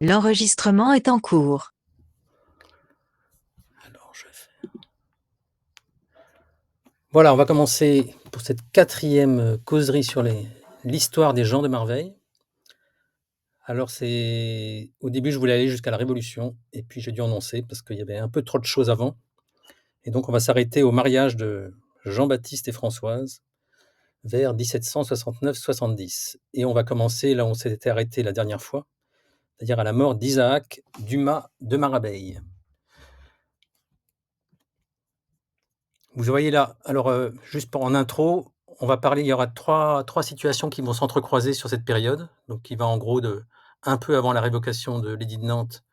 L'enregistrement est en cours. Alors, voilà, on va commencer pour cette 4e causerie sur l'histoire des gens de Marveille. Alors au début, je voulais aller jusqu'à la Révolution et puis j'ai dû renoncer parce qu'il y avait un peu trop de choses avant et donc on va s'arrêter au mariage de Jean-Baptiste et Françoise vers 1769-70 et on va commencer là où on s'était arrêté la dernière fois, c'est-à-dire à la mort d'Isaac Dumas de Marabeille. Vous voyez là, alors juste en intro, on va parler, il y aura trois situations qui vont s'entrecroiser sur cette période, donc qui va en gros de un peu avant la révocation de l'édit de Nantes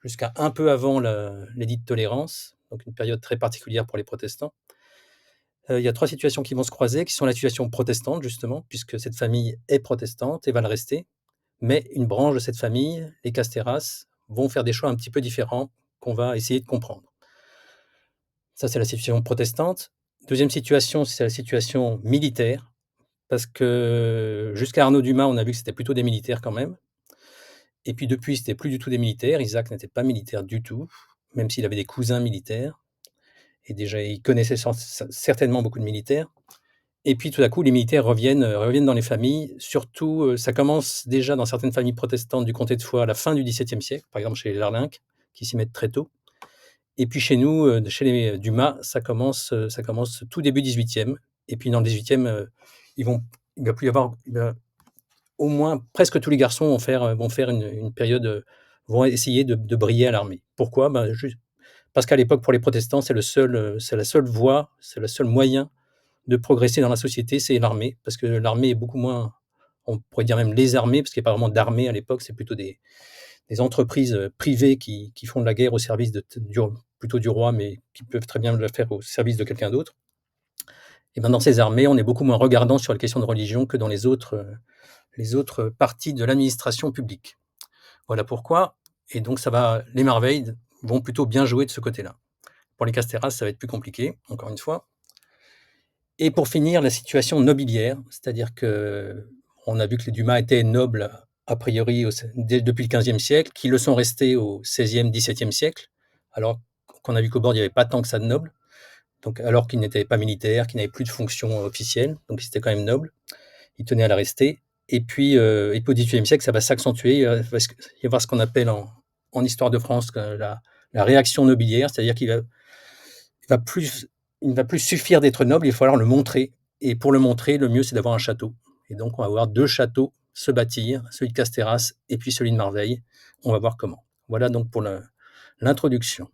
jusqu'à un peu avant l'édit de tolérance, donc une période très particulière pour les protestants. Il y a trois situations qui vont se croiser, qui sont la situation protestante justement, puisque cette famille est protestante et va le rester, mais une branche de cette famille, les Casteras, vont faire des choix un petit peu différents qu'on va essayer de comprendre. Ça, c'est la situation protestante. Deuxième situation, c'est la situation militaire, parce que jusqu'à Arnaud Dumas, on a vu que c'était plutôt des militaires quand même. Et puis depuis, c'était plus du tout des militaires. Isaac n'était pas militaire du tout, même s'il avait des cousins militaires. Et déjà, il connaissait certainement beaucoup de militaires. Et puis tout à coup, les militaires reviennent dans les familles. Surtout, ça commence déjà dans certaines familles protestantes du comté de Foix à la fin du XVIIe siècle, par exemple chez les Larlinck, qui s'y mettent très tôt. Et puis chez nous, chez les Dumas, ça commence tout début 18e. Et puis dans le 18e, il va plus y avoir, au moins presque tous les garçons vont faire une période, vont essayer de briller à l'armée. Pourquoi? Juste parce qu'à l'époque, pour les protestants, c'est la seule voie, c'est le seul moyen de progresser dans la société, c'est l'armée, parce que l'armée est beaucoup moins, on pourrait dire même les armées, parce qu'il n'y a pas vraiment d'armée à l'époque, c'est plutôt des entreprises privées qui font de la guerre au service plutôt du roi, mais qui peuvent très bien le faire au service de quelqu'un d'autre. Et ben dans ces armées, on est beaucoup moins regardant sur les questions de religion que dans les autres parties de l'administration publique. Voilà pourquoi. Et donc les Marveilles vont plutôt bien jouer de ce côté-là. Pour les Casteras, ça va être plus compliqué, encore une fois. Et pour finir, la situation nobiliaire, c'est-à-dire que on a vu que les Dumas étaient nobles a priori depuis le XVe siècle, qui le sont restés au XVIe, XVIIe siècle, alors qu'on a vu qu'au bord, il n'y avait pas tant que ça de nobles, donc, alors qu'ils n'étaient pas militaires, qu'ils n'avaient plus de fonction officielle, donc ils étaient quand même nobles, ils tenaient à la rester. Et puis au XVIIIe siècle, ça va s'accentuer, il va y avoir ce qu'on appelle en histoire de France la réaction nobiliaire, c'est-à-dire il va plus, il ne va plus suffire d'être noble, il va falloir le montrer. Et pour le montrer, le mieux, c'est d'avoir un château. Et donc, on va voir deux châteaux se bâtir, celui de Casterras et puis celui de Marveille. On va voir comment. Voilà donc pour l'introduction.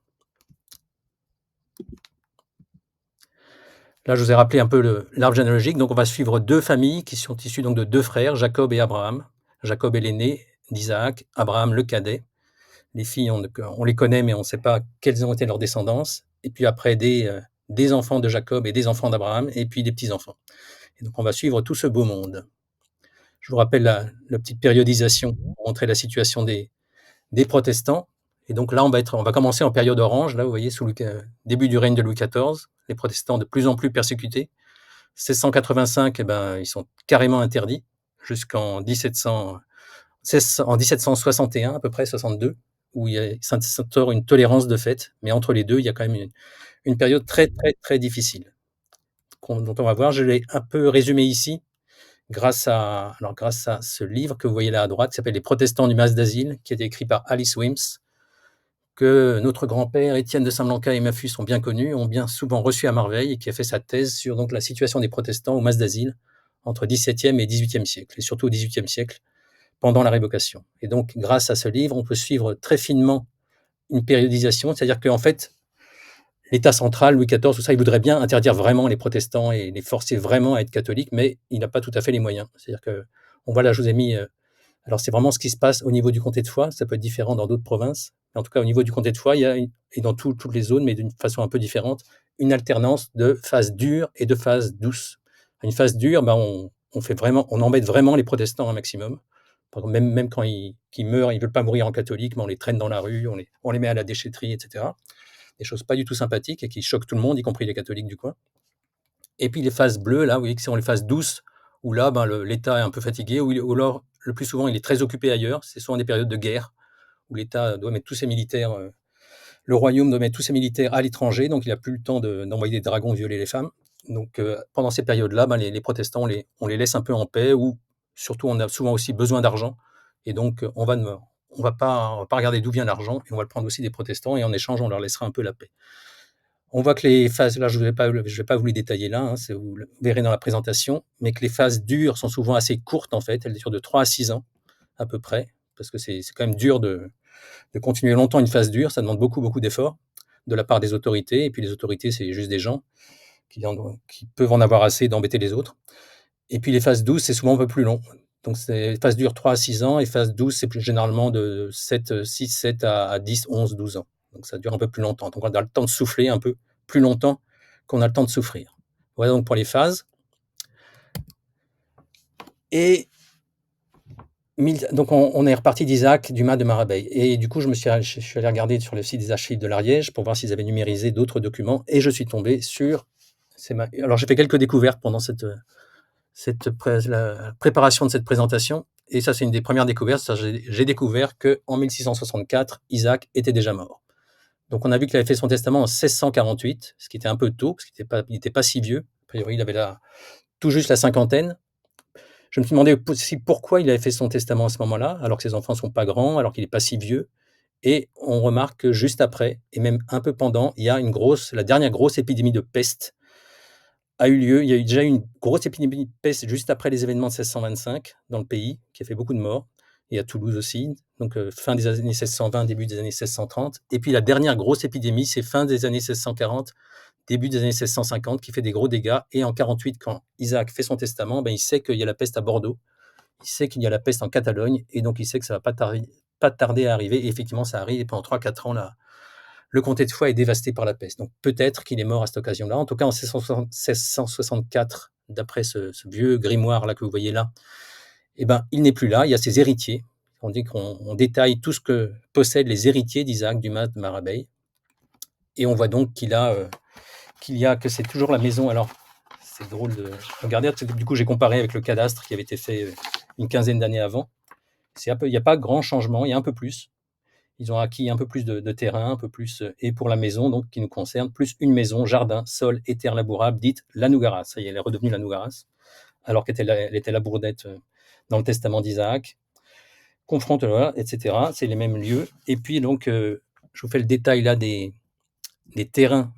Là, je vous ai rappelé un peu l'arbre généalogique. Donc, on va suivre deux familles qui sont issues donc de deux frères, Jacob et Abraham. Jacob est l'aîné d'Isaac, Abraham le cadet. Les filles, on les connaît, mais on ne sait pas quelles ont été leurs descendances. Et puis après, des enfants de Jacob et des enfants d'Abraham, et puis des petits-enfants. Et donc, on va suivre tout ce beau monde. Je vous rappelle la petite périodisation pour montrer la situation des protestants. Et donc là, on va commencer en période orange. Là, vous voyez, sous le début du règne de Louis XIV, les protestants de plus en plus persécutés. 1685, eh ben, ils sont carrément interdits jusqu'en 1761 à peu près, 62, où il s'instaure une tolérance de fait. Mais entre les deux, il y a quand même une période très, très, très difficile dont on va voir. Je l'ai un peu résumé ici grâce à ce livre que vous voyez là à droite, qui s'appelle Les protestants du Mas d'Asile, qui a été écrit par Alice Wims, que notre grand-père Étienne de Saint-Blanca et Maffus ont bien connu, ont bien souvent reçu à Marveille, et qui a fait sa thèse sur donc la situation des protestants au Mas d'Asile entre XVIIe et XVIIIe siècle, et surtout au XVIIIe siècle, pendant la Révocation. Et donc, grâce à ce livre, on peut suivre très finement une périodisation, c'est-à-dire qu'en fait, l'État central, Louis XIV, tout ça, il voudrait bien interdire vraiment les protestants et les forcer vraiment à être catholiques, mais il n'a pas tout à fait les moyens. C'est-à-dire que, on voit là, je vous ai mis, alors c'est vraiment ce qui se passe au niveau du comté de Foix, ça peut être différent dans d'autres provinces, mais en tout cas au niveau du comté de Foix, il y a, et dans toutes les zones, mais d'une façon un peu différente, une alternance de phase dure et de phase douce. Une phase dure, on embête vraiment les protestants un maximum. Même quand ils meurent, ils ne veulent pas mourir en catholique, mais on les traîne dans la rue, on les met à la déchetterie, etc. Des choses pas du tout sympathiques et qui choquent tout le monde, y compris les catholiques du coin. Et puis les phases bleues, là, vous voyez que sont les phases douces, où là, l'État est un peu fatigué, ou alors, le plus souvent, il est très occupé ailleurs. C'est souvent des périodes de guerre, où l'État doit mettre tous ses militaires, le royaume doit mettre tous ses militaires à l'étranger, donc il n'a plus le temps d'envoyer des dragons violer les femmes. Donc pendant ces périodes-là, ben, les protestants, on les laisse un peu en paix, ou surtout on a souvent aussi besoin d'argent, et donc on va pas regarder d'où vient l'argent, et on va le prendre aussi des protestants, et en échange, on leur laissera un peu la paix. On voit que les phases, là je ne vais pas vous les détailler là, hein, vous le verrez dans la présentation, mais que les phases dures sont souvent assez courtes en fait, elles durent de 3 à 6 ans à peu près, parce que c'est quand même dur de continuer longtemps une phase dure, ça demande beaucoup, beaucoup d'efforts de la part des autorités, et puis les autorités, c'est juste des gens qui peuvent en avoir assez d'embêter les autres. Et puis les phases douces, c'est souvent un peu plus long. Donc les phases durent 3 à 6 ans, et phase douce, c'est plus généralement de 6, 7 à 10, 11, 12 ans. Donc ça dure un peu plus longtemps. Donc on a le temps de souffler un peu plus longtemps qu'on a le temps de souffrir. Voilà donc pour les phases. Et donc on est reparti d'Isaac, Dumas, de Marabeille. Et du coup, je suis allé regarder sur le site des archives de l'Ariège pour voir s'ils avaient numérisé d'autres documents, et je suis tombé sur... Alors j'ai fait quelques découvertes pendant la préparation de cette présentation, et ça c'est une des premières découvertes. J'ai découvert qu'en 1664, Isaac était déjà mort. Donc on a vu qu'il avait fait son testament en 1648, ce qui était un peu tôt, parce qu'il n'était pas si vieux. A priori, il avait tout juste la cinquantaine. Je me suis demandé aussi pourquoi il avait fait son testament à ce moment-là, alors que ses enfants ne sont pas grands, alors qu'il n'est pas si vieux. Et on remarque que juste après, et même un peu pendant, il y a la dernière grosse épidémie de peste a eu lieu. Il y a eu déjà eu une grosse épidémie de peste juste après les événements de 1625 dans le pays, qui a fait beaucoup de morts, et à Toulouse aussi, donc fin des années 1620, début des années 1630. Et puis la dernière grosse épidémie, c'est fin des années 1640, début des années 1650, qui fait des gros dégâts. Et en 48, quand Isaac fait son testament, ben, il sait qu'il y a la peste à Bordeaux, il sait qu'il y a la peste en Catalogne, et donc il sait que ça ne va pas tarder à arriver. Et effectivement, ça arrive, et pendant 3-4 ans, là, le comté de Foix est dévasté par la peste. Donc peut-être qu'il est mort à cette occasion-là. En tout cas, en 1664, d'après ce vieux grimoire-là que vous voyez là, eh ben, il n'est plus là. Il y a ses héritiers. On dit qu'on détaille tout ce que possèdent les héritiers d'Isaac, Dumas, de Marabeille. Et on voit donc que c'est toujours la maison. Alors, c'est drôle de regarder. Du coup, j'ai comparé avec le cadastre qui avait été fait une quinzaine d'années avant. Il n'y a pas grand changement, il y a un peu plus. Ils ont acquis un peu plus de terrain, un peu plus, et pour la maison, donc, qui nous concerne, plus une maison, jardin, sol et terre labourable, dite la Nougara. Ça y est, elle est redevenue la Nougaras, alors elle était la Bourdette dans le testament d'Isaac. Confronte, voilà, etc. C'est les mêmes lieux. Et puis, donc, je vous fais le détail là des terrains.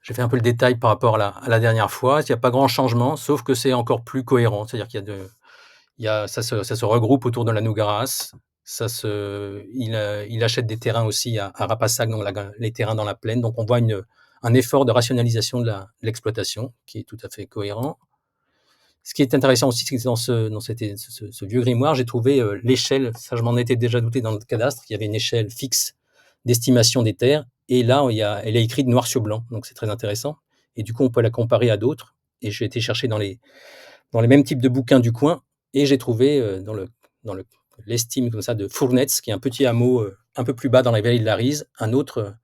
J'ai fait un peu le détail par rapport à la dernière fois. Il n'y a pas grand changement, sauf que c'est encore plus cohérent. C'est-à-dire ça se regroupe autour de la Nougaras. Il achète des terrains aussi à Rapassac, donc les terrains dans la plaine. Donc on voit un effort de rationalisation de l'exploitation qui est tout à fait cohérent. Ce qui est intéressant aussi, c'est que dans ce vieux grimoire, j'ai trouvé l'échelle. Ça, je m'en étais déjà douté dans le cadastre. Il y avait une échelle fixe d'estimation des terres. Et là, elle est écrite noir sur blanc. Donc c'est très intéressant. Et du coup, on peut la comparer à d'autres. Et j'ai été chercher dans les mêmes types de bouquins du coin. Et j'ai trouvé dans l'estime comme ça de Fournetz, qui est un petit hameau un peu plus bas dans la vallée de la Rise, un autre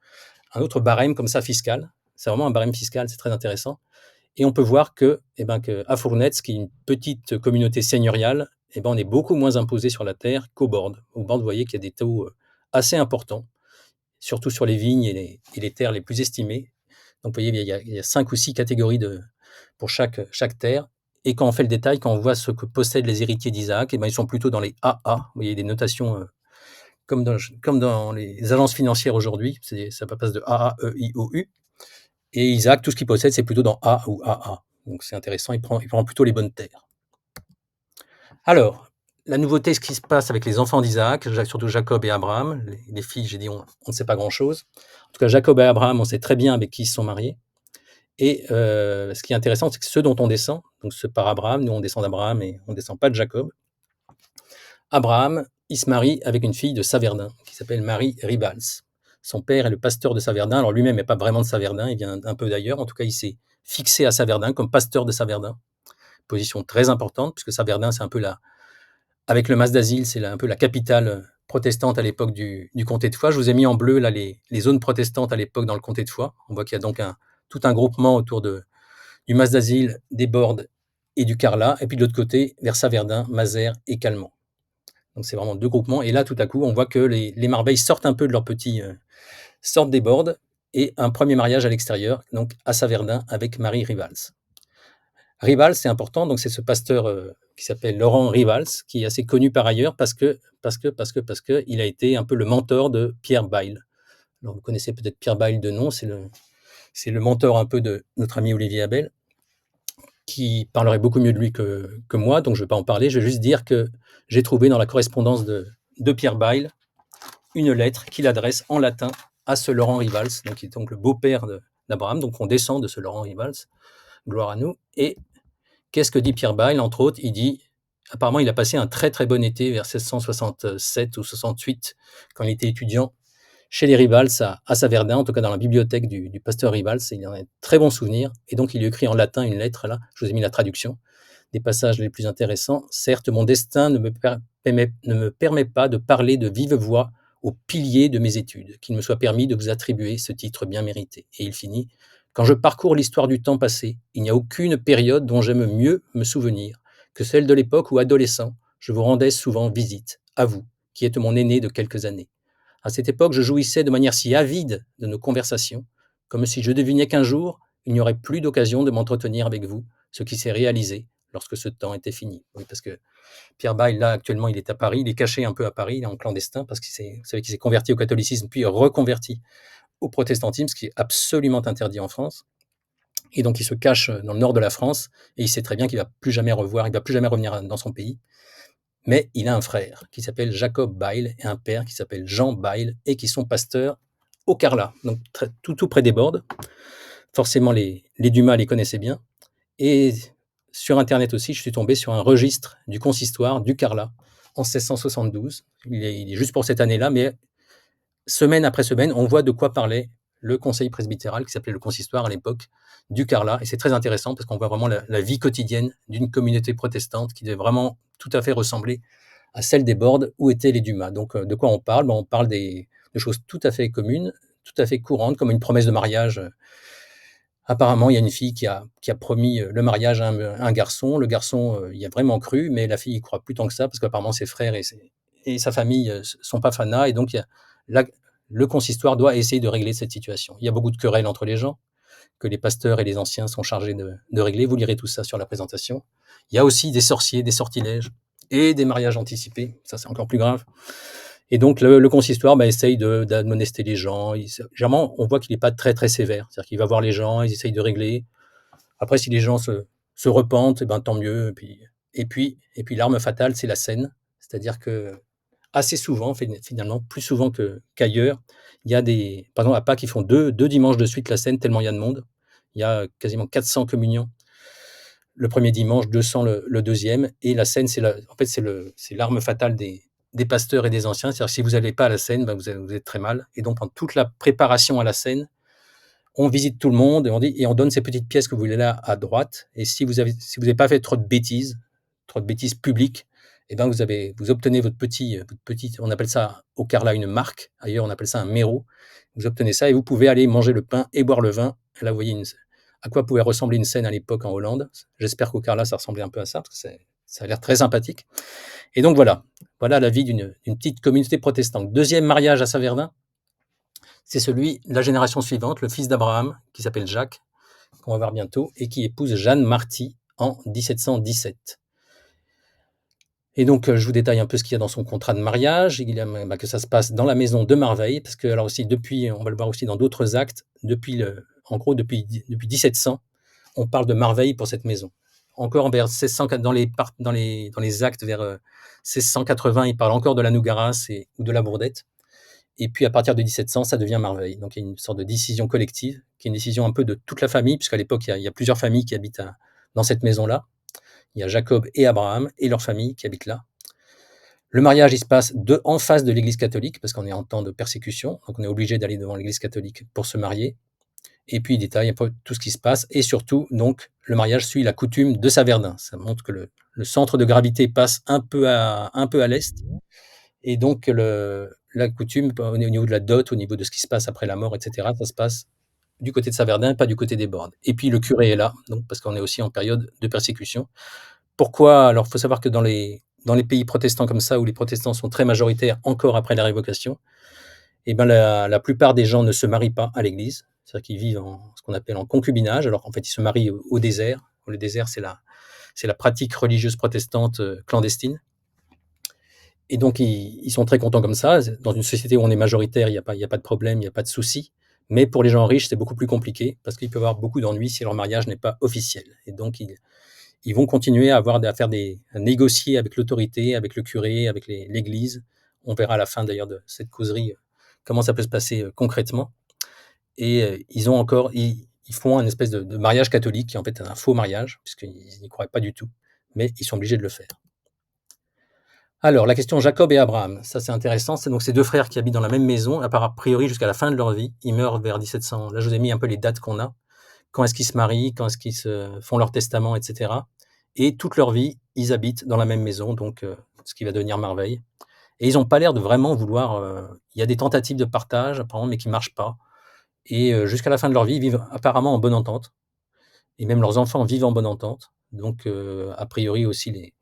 barème comme ça fiscal. C'est vraiment un barème fiscal, c'est très intéressant. Et on peut voir qu'à Fournetz, qui est une petite communauté seigneuriale, on est beaucoup moins imposé sur la terre qu'au bord. Au bord, vous voyez qu'il y a des taux assez importants, surtout sur les vignes et les terres les plus estimées. Donc vous voyez, il y a 5 ou 6 catégories pour chaque terre. Et quand on fait le détail, quand on voit ce que possèdent les héritiers d'Isaac, ils sont plutôt dans les AA. Vous voyez, des notations comme dans les agences financières aujourd'hui. Ça passe de AA, E, I, O, U. Et Isaac, tout ce qu'il possède, c'est plutôt dans A ou AA. Donc c'est intéressant, il prend plutôt les bonnes terres. Alors, la nouveauté, ce qui se passe avec les enfants d'Isaac, surtout Jacob et Abraham. Les filles, j'ai dit, on ne sait pas grand-chose. En tout cas, Jacob et Abraham, on sait très bien avec qui ils se sont mariés. Et ce qui est intéressant, c'est que ceux dont on descend, donc ceux par Abraham, nous on descend d'Abraham et on ne descend pas de Jacob. Abraham, il se marie avec une fille de Saverdun qui s'appelle Marie Ribals. Son père est le pasteur de Saverdun. Alors lui-même n'est pas vraiment de Saverdun, il vient un peu d'ailleurs. En tout cas, il s'est fixé à Saverdun comme pasteur de Saverdun. Position très importante, puisque Saverdun, c'est un peu avec le Mas d'Asile, c'est un peu la capitale protestante à l'époque du comté de Foix. Je vous ai mis en bleu là les zones protestantes à l'époque dans le comté de Foix. On voit qu'il y a donc tout un groupement autour du Mas d'Asile, des Bordes et du Carlat, et puis de l'autre côté, vers Saverdun, Mazères et Calmont. Donc c'est vraiment 2 groupements et là, tout à coup, on voit que les Marveilles sortent un peu de leur petit, sortent des bords et un premier mariage à l'extérieur, donc à Saverdun avec Marie Rivals. Rivals, c'est important, donc c'est ce pasteur, qui s'appelle Laurent Rivals, qui est assez connu par ailleurs parce que il a été un peu le mentor de Pierre Bayle. Alors vous connaissez peut-être Pierre Bayle de nom, c'est le mentor un peu de notre ami Olivier Abel, qui parlerait beaucoup mieux de lui que moi, donc je ne vais pas en parler. Je vais juste dire que j'ai trouvé dans la correspondance de Pierre Bayle une lettre qu'il adresse en latin à ce Laurent Rivals, donc qui est donc le beau-père d'Abraham, donc on descend de ce Laurent Rivals, gloire à nous. Et qu'est-ce que dit Pierre Bayle? Entre autres, il dit, apparemment, il a passé un très très bon été vers 1667 ou 68, quand il était étudiant chez les Rivals à Saverdin, en tout cas dans la bibliothèque du pasteur Rivals. Il en a un très bon souvenir. Et donc, il lui écrit en latin une lettre, là, je vous ai mis la traduction, des passages les plus intéressants. Certes, mon destin ne me permet pas de parler de vive voix au pilier de mes études, qu'il me soit permis de vous attribuer ce titre bien mérité. Et il finit, quand je parcours l'histoire du temps passé, il n'y a aucune période dont j'aime mieux me souvenir que celle de l'époque où, adolescent, je vous rendais souvent visite, à vous, qui êtes mon aîné de quelques années. À cette époque, je jouissais de manière si avide de nos conversations, comme si je devinais qu'un jour, il n'y aurait plus d'occasion de m'entretenir avec vous, ce qui s'est réalisé lorsque ce temps était fini. Oui, parce que Pierre Bayle, là, actuellement, il est à Paris, il est caché un peu à Paris, il est en clandestin, parce vous savez qu'il s'est converti au catholicisme, puis reconverti au protestantisme, ce qui est absolument interdit en France. Et donc, il se cache dans le nord de la France, et il sait très bien qu'il ne va plus jamais il va plus jamais revenir dans son pays. Mais il a un frère qui s'appelle Jacob Bayle et un père qui s'appelle Jean Bayle et qui sont pasteurs au Carlat, donc tout près des Bordes. Forcément, les Dumas les connaissaient bien. Et sur Internet aussi, je suis tombé sur un registre du consistoire du Carlat en 1672. Il est juste pour cette année-là, mais semaine après semaine, on voit de quoi parlait le conseil presbytéral, qui s'appelait le consistoire à l'époque, du Carlat. Et c'est très intéressant parce qu'on voit vraiment la vie quotidienne d'une communauté protestante qui devait vraiment tout à fait ressembler à celle des Bordes où étaient les Dumas. Donc, de quoi on parle? On parle de choses tout à fait communes, tout à fait courantes, comme une promesse de mariage. Apparemment, il y a une fille qui a promis le mariage à un garçon. Le garçon y a vraiment cru, mais la fille y croit plus tant que ça, parce qu'apparemment ses frères et sa famille sont pas fanas, et donc le consistoire doit essayer de régler cette situation. Il y a beaucoup de querelles entre les gens, que les pasteurs et les anciens sont chargés de régler. Vous lirez tout ça sur la présentation. Il y a aussi des sorciers, des sortilèges et des mariages anticipés. Ça, c'est encore plus grave. Et donc, le consistoire essaye d'admonester les gens. Généralement, on voit qu'il n'est pas très, très sévère. C'est-à-dire qu'il va voir les gens, il essaye de régler. Après, si les gens se repentent, tant mieux. Et puis l'arme fatale, c'est la scène. C'est-à-dire que assez souvent, finalement, plus souvent qu'ailleurs, il y a par exemple, à Pâques, ils font deux dimanches de suite la scène, tellement il y a de monde. Il y a quasiment 400 communions le premier dimanche, 200 le deuxième. Et la scène, en fait, c'est l'arme fatale des pasteurs et des anciens. C'est-à-dire que si vous n'allez pas à la scène, vous êtes très mal. Et donc, pendant toute la préparation à la scène, on visite tout le monde et on donne ces petites pièces que vous voulez là à droite. Et si vous n'avez pas fait trop de bêtises publiques, vous obtenez votre petit, on appelle ça au Carlat une marque, ailleurs on appelle ça un méro. Vous obtenez ça et vous pouvez aller manger le pain et boire le vin. Là, vous voyez à quoi pouvait ressembler une scène à l'époque en Hollande. J'espère qu'au Carlat, ça ressemblait un peu à ça, parce que ça a l'air très sympathique. Et donc voilà la vie d'une petite communauté protestante. Deuxième mariage à Saverdin, c'est celui de la génération suivante, le fils d'Abraham, qui s'appelle Jacques, qu'on va voir bientôt, et qui épouse Jeanne Marty en 1717. Et donc, je vous détaille un peu ce qu'il y a dans son contrat de mariage. Il a que ça se passe dans la maison de Marveille, parce que, alors aussi, on va le voir aussi dans d'autres actes, en gros, depuis 1700, on parle de Marveille pour cette maison. Encore vers 1600, dans les actes vers 1680, il parle encore de la Nougaras ou de la Bourdette. Et puis, à partir de 1700, ça devient Marveille. Donc, il y a une sorte de décision collective, qui est une décision un peu de toute la famille, puisqu'à l'époque, il y a plusieurs familles qui habitent dans cette maison-là. Il y a Jacob et Abraham et leur famille qui habitent là. Le mariage, il se passe en face de l'église catholique, parce qu'on est en temps de persécution, donc on est obligé d'aller devant l'église catholique pour se marier. Et puis, il détaille un peu tout ce qui se passe, et surtout, donc, le mariage suit la coutume de Saverdin. Ça montre que le centre de gravité passe un peu à l'est, et donc la coutume, au niveau de la dot, au niveau de ce qui se passe après la mort, etc., ça se passe du côté de Saverdin, pas du côté des Bordes. Et puis le curé est là, donc, parce qu'on est aussi en période de persécution. Pourquoi? Alors, il faut savoir que dans les dans les pays protestants comme ça, où les protestants sont très majoritaires encore après la Révocation, et ben, la plupart des gens ne se marient pas à l'église. C'est-à-dire qu'ils vivent en ce qu'on appelle en concubinage, alors qu'en fait, ils se marient au désert. Le désert, c'est la pratique religieuse protestante clandestine. Et donc, ils sont très contents comme ça. Dans une société où on est majoritaire, il y a pas de problème, il y a pas de souci. Mais pour les gens riches, c'est beaucoup plus compliqué parce qu'ils peuvent avoir beaucoup d'ennuis si leur mariage n'est pas officiel. Et donc, ils vont continuer à négocier avec l'autorité, avec le curé, avec l'église. On verra à la fin d'ailleurs de cette causerie comment ça peut se passer concrètement. Et ils font un espèce de mariage catholique qui est en fait un faux mariage, puisqu'ils n'y croient pas du tout, mais ils sont obligés de le faire. Alors, la question Jacob et Abraham, ça c'est intéressant. C'est donc ces deux frères qui habitent dans la même maison, a priori jusqu'à la fin de leur vie. Ils meurent vers 1700. Là, je vous ai mis un peu les dates qu'on a. Quand est-ce qu'ils se marient, quand est-ce qu'ils font leur testament, etc. Et toute leur vie, ils habitent dans la même maison, donc ce qui va devenir merveille. Et ils n'ont pas l'air de vraiment vouloir. Il y a des tentatives de partage, apparemment, mais qui ne marchent pas. Et jusqu'à la fin de leur vie, ils vivent apparemment en bonne entente. Et même leurs enfants vivent en bonne entente. Donc, a priori aussi,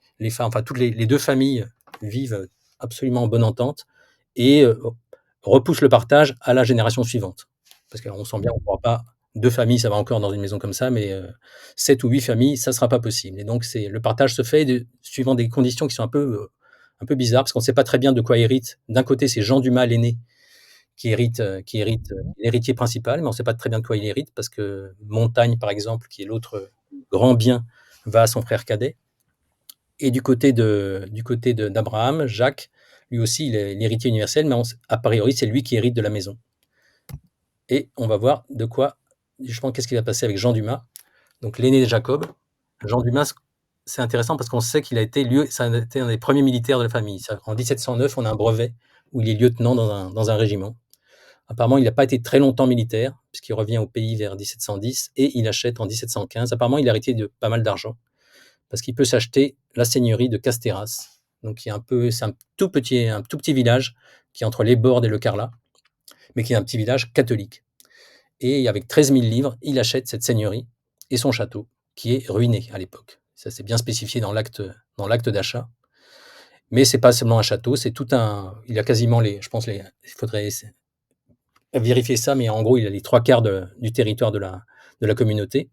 enfin, toutes les deux familles vivent absolument en bonne entente et repoussent le partage à la génération suivante. Parce qu'on sent bien qu'on ne pourra pas, deux familles, ça va encore dans une maison comme ça, mais 7 ou 8 familles, ça ne sera pas possible. Et donc, le partage se fait suivant des conditions qui sont un peu bizarres, parce qu'on ne sait pas très bien de quoi hérite. D'un côté, c'est Jean Dumas, l'aîné, qui hérite l'héritier principal, mais on ne sait pas très bien de quoi il hérite, parce que Montagne, par exemple, qui est l'autre grand bien, va à son frère cadet. Et du côté d'Abraham, Jacques, lui aussi, il est l'héritier universel, mais a priori, c'est lui qui hérite de la maison. Et on va voir justement, qu'est-ce qui va passer avec Jean Dumas, donc l'aîné de Jacob. Jean Dumas, c'est intéressant parce qu'on sait qu'il a été un des premiers militaires de la famille. En 1709, on a un brevet où il est lieutenant dans un régiment. Apparemment, il n'a pas été très longtemps militaire, puisqu'il revient au pays vers 1710, et il achète en 1715. Apparemment, il a hérité de pas mal d'argent, parce qu'il peut s'acheter la seigneurie de Casteras. Donc, c'est un tout petit village qui est entre les Bordes et le Carlat, mais qui est un petit village catholique. Et avec 13 000 livres, il achète cette seigneurie et son château, qui est ruiné à l'époque. Ça, c'est bien spécifié dans l'acte d'achat. Mais c'est pas seulement un château, c'est tout un. Il a quasiment il faudrait vérifier ça, mais en gros, il a les 3/4 du territoire de la communauté.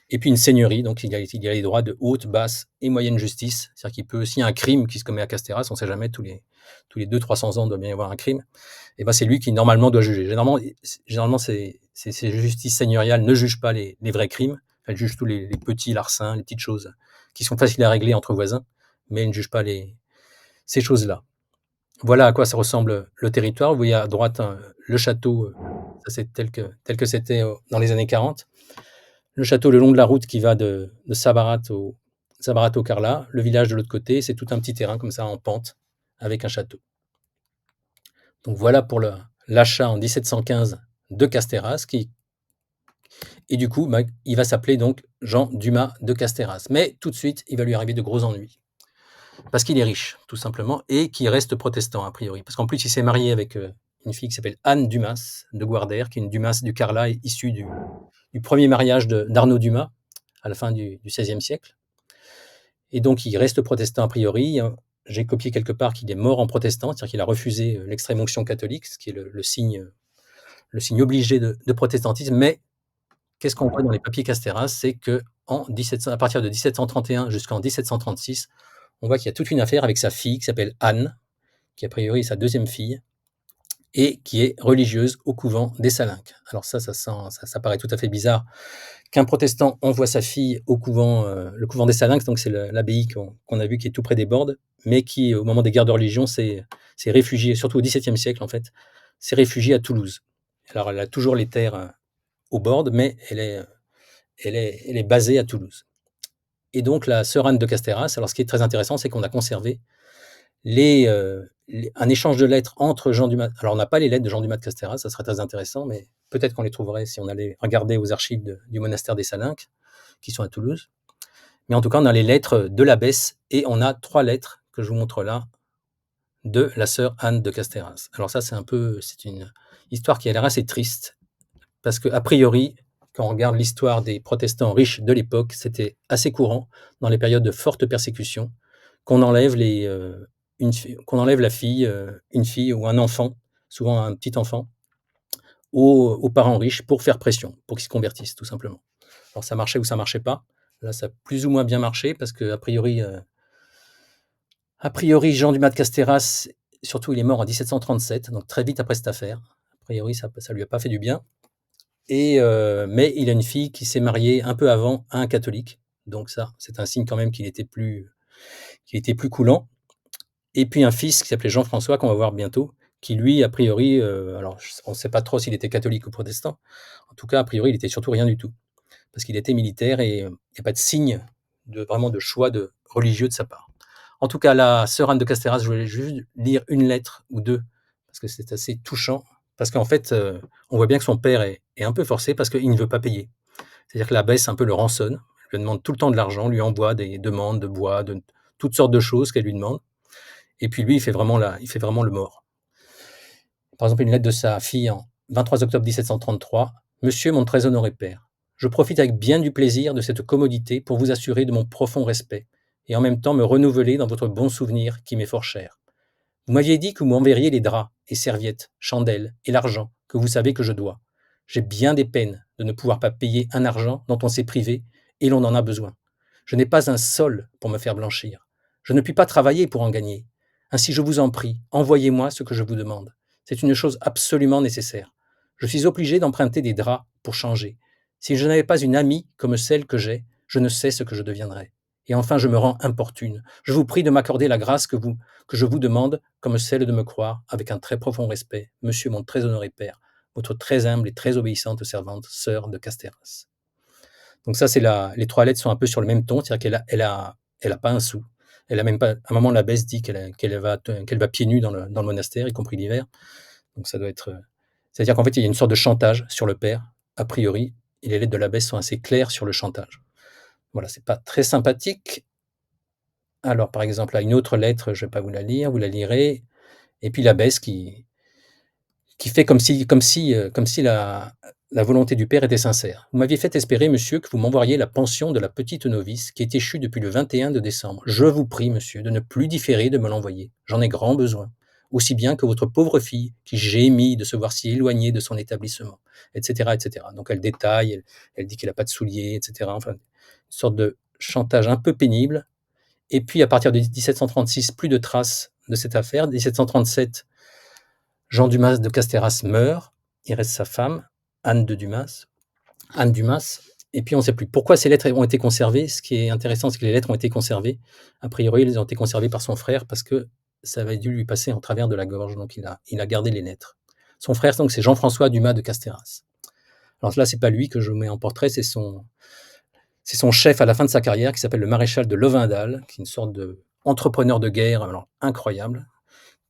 Et puis une seigneurie, donc il a les droits de haute, basse et moyenne justice. C'est-à-dire qu'il peut, s'il y a un crime qui se commet à Casteras, on ne sait jamais, tous les 200-300 ans, il doit bien y avoir un crime, et ben c'est lui qui normalement doit juger. Généralement ces justices seigneuriales ne jugent pas les vrais crimes, elles jugent tous les petits larcins, les petites choses qui sont faciles à régler entre voisins, mais elles ne jugent pas ces choses-là. Voilà à quoi ça ressemble le territoire. Vous voyez à droite le château, ça c'est tel que c'était dans les années 40. Le château le long de la route qui va de Sabarat au Carlat. Le village de l'autre côté, c'est tout un petit terrain comme ça en pente avec un château. Donc voilà pour l'achat en 1715 de Casteras, et du coup, il va s'appeler donc Jean Dumas de Casteras. Mais tout de suite, il va lui arriver de gros ennuis. Parce qu'il est riche, tout simplement, et qu'il reste protestant, a priori. Parce qu'en plus, il s'est marié avec une fille qui s'appelle Anne Dumas de Guarder, qui est une Dumas du Carlat, issue du premier mariage d'Arnaud Dumas, à la fin du XVIe siècle. Et donc, il reste protestant a priori. J'ai copié quelque part qu'il est mort en protestant, c'est-à-dire qu'il a refusé l'extrême onction catholique, ce qui est le signe obligé de protestantisme. Mais qu'est-ce qu'on voit dans les papiers Casteras? C'est à partir de 1731 jusqu'en 1736, on voit qu'il y a toute une affaire avec sa fille qui s'appelle Anne, qui a priori est sa deuxième fille, et qui est religieuse au couvent des Salinques. Alors ça paraît tout à fait bizarre qu'un protestant envoie sa fille au couvent, le couvent des Salinques, donc c'est l'abbaye qu'on a vu qui est tout près des Bordes, mais qui, au moment des guerres de religion, s'est réfugiée, surtout au XVIIe siècle en fait, s'est réfugiée à Toulouse. Alors elle a toujours les terres aux Bordes, mais elle est basée à Toulouse. Et donc la sœur Anne de Casteras, alors ce qui est très intéressant, c'est qu'on a conservé un échange de lettres entre Jean Dumas. Alors on n'a pas les lettres de Jean Dumas de Casteras, ça serait très intéressant, mais peut-être qu'on les trouverait si on allait regarder aux archives du monastère des Salinques, qui sont à Toulouse. Mais en tout cas, on a les lettres de l'abbesse, et on a 3 lettres que je vous montre là, de la sœur Anne de Casteras. Alors ça, c'est une histoire qui a l'air assez triste, parce qu'a priori, quand on regarde l'histoire des protestants riches de l'époque, c'était assez courant, dans les périodes de forte persécution, qu'on enlève qu'on enlève une fille ou un enfant, souvent un petit enfant, aux parents riches pour faire pression, pour qu'ils se convertissent tout simplement. Alors ça marchait ou ça marchait pas. Là, ça a plus ou moins bien marché parce a priori Jean Dumas de Casterras, surtout il est mort en 1737, donc très vite après cette affaire. A priori ça lui a pas fait du bien mais il a une fille qui s'est mariée un peu avant à un catholique, donc ça, c'est un signe quand même qu'il était plus coulant. Et puis un fils qui s'appelait Jean-François, qu'on va voir bientôt, qui lui, a priori, alors on ne sait pas trop s'il était catholique ou protestant. En tout cas, a priori, il était surtout rien du tout, parce qu'il était militaire et il n'y a pas de signe vraiment de choix religieux de sa part. En tout cas, la sœur Anne de Casterras, je voulais juste lire une lettre ou deux, parce que c'est assez touchant, parce qu'en fait, on voit bien que son père est un peu forcé parce qu'il ne veut pas payer. C'est-à-dire que l'abbesse un peu le rançonne, lui demande tout le temps de l'argent, lui envoie des demandes de bois, de toutes sortes de choses qu'elle lui demande. Et puis lui, il fait vraiment le mort. Par exemple, une lettre de sa fille en 23 octobre 1733. Monsieur mon très honoré père, je profite avec bien du plaisir de cette commodité pour vous assurer de mon profond respect et en même temps me renouveler dans votre bon souvenir qui m'est fort cher. Vous m'aviez dit que vous m'enverriez les draps et serviettes, chandelles et l'argent que vous savez que je dois. J'ai bien des peines de ne pouvoir pas payer un argent dont on s'est privé et l'on en a besoin. Je n'ai pas un sol pour me faire blanchir. Je ne puis pas travailler pour en gagner. Ainsi, je vous en prie, envoyez-moi ce que je vous demande. C'est une chose absolument nécessaire. Je suis obligé d'emprunter des draps pour changer. Si je n'avais pas une amie comme celle que j'ai, je ne sais ce que je deviendrais. Et enfin, je me rends importune. Je vous prie de m'accorder la grâce que je vous demande, comme celle de me croire, avec un très profond respect, monsieur mon très honoré père, votre très humble et très obéissante servante, sœur de Casterras. Donc ça, les trois lettres sont un peu sur le même ton, c'est-à-dire qu'elle a pas un sou. Elle a même pas, à un moment, l'abbesse dit qu'elle va pieds nus dans le monastère, y compris l'hiver. Donc ça doit être, c'est-à-dire qu'en fait, il y a une sorte de chantage sur le père, a priori, et les lettres de l'abbesse sont assez claires sur le chantage. Voilà, c'est pas très sympathique. Alors, par exemple, là, une autre lettre, je ne vais pas vous la lire, vous la lirez. Et puis l'abbesse qui fait comme si la volonté du père était sincère. Vous m'aviez fait espérer, monsieur, que vous m'envoyeriez la pension de la petite novice qui est échue depuis le 21 de décembre. Je vous prie, monsieur, de ne plus différer de me l'envoyer. J'en ai grand besoin. Aussi bien que votre pauvre fille, qui gémit de se voir si éloignée de son établissement, etc., etc. Donc elle détaille, elle dit qu'elle n'a pas de souliers, etc. Enfin, une sorte de chantage un peu pénible. Et puis, à partir de 1736, plus de traces de cette affaire. 1737, Jean Dumas de Casterras meurt. Il reste sa femme, Anne Dumas. Et puis, on ne sait plus pourquoi ces lettres ont été conservées. Ce qui est intéressant, c'est que les lettres ont été conservées. A priori, elles ont été conservées par son frère parce que ça avait dû lui passer en travers de la gorge. Donc, il a gardé les lettres. Son frère, donc, c'est Jean-François Dumas de Casterras. Alors là, c'est pas lui que je mets en portrait, c'est son chef à la fin de sa carrière qui s'appelle le maréchal de Lovendal, qui est une sorte d'entrepreneur de guerre alors, incroyable,